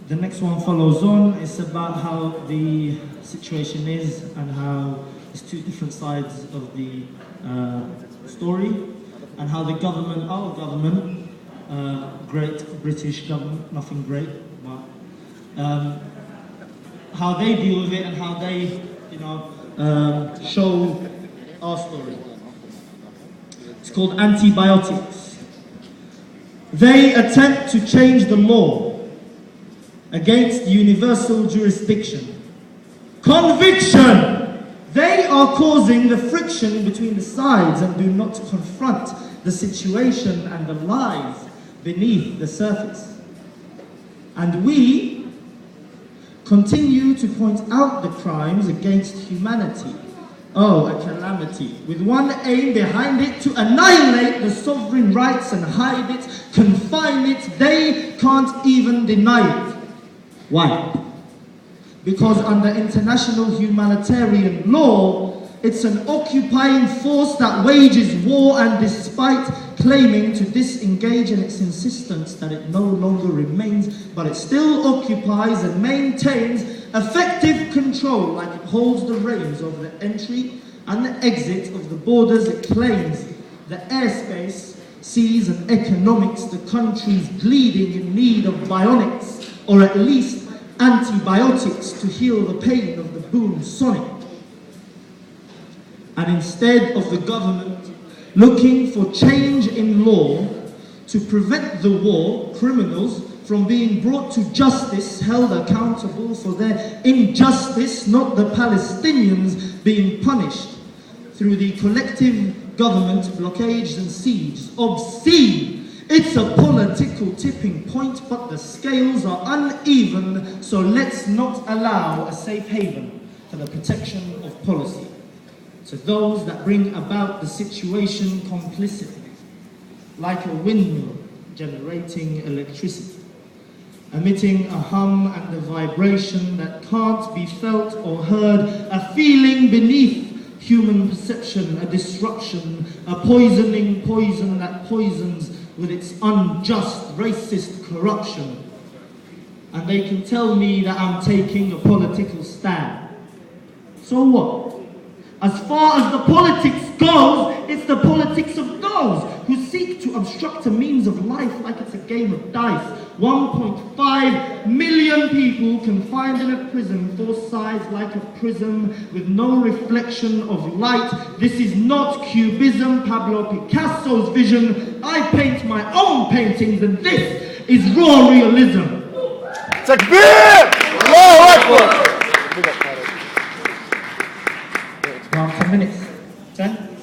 The next one follows on. It's about how the situation is and how it's two different sides of the story, and how the government, our government, great British government, nothing great, but how they deal with it and how they, show our story. It's called AntiBiotics. They attempt to change the law against universal jurisdiction. Conviction! They are causing the friction between the sides and do not confront the situation and the lies beneath the surface. And we continue to point out the crimes against humanity. Oh, a calamity, with one aim behind it: to annihilate the sovereign rights and hide it, confine it. They can't even deny it. Why? Because under international humanitarian law, it's an occupying force that wages war, and despite claiming to disengage in its insistence that it no longer remains, but it still occupies and maintains effective control, like it holds the reins over the entry and the exit of the borders. It claims the airspace, seas and economics. The country's bleeding in need of bionics, or at least antibiotics, to heal the pain of the boom sonic. And instead of the government looking for change in law to prevent the war criminals from being brought to justice, held accountable for their injustice, not the Palestinians being punished through the collective government blockades and sieges. Obscene! It's a political tipping point, but the scales are uneven, so let's not allow a safe haven for the protection of policy to those that bring about the situation complicity, like a windmill generating electricity, emitting a hum and a vibration that can't be felt or heard, a feeling beneath human perception, a disruption, a poisoning poison that poisons with its unjust, racist corruption. And they can tell me that I'm taking a political stand. So what? As far as the politics goes, it's the politics of those who seek to obstruct a means of life like it's a game of dice. 1.5 million people confined in a prison, four sides like a prism with no reflection of light. This is not Cubism, Pablo Picasso's vision. I paint my own paintings, and this is raw realism. Takbir! Allahu Akbar! Now 10 minutes. 10?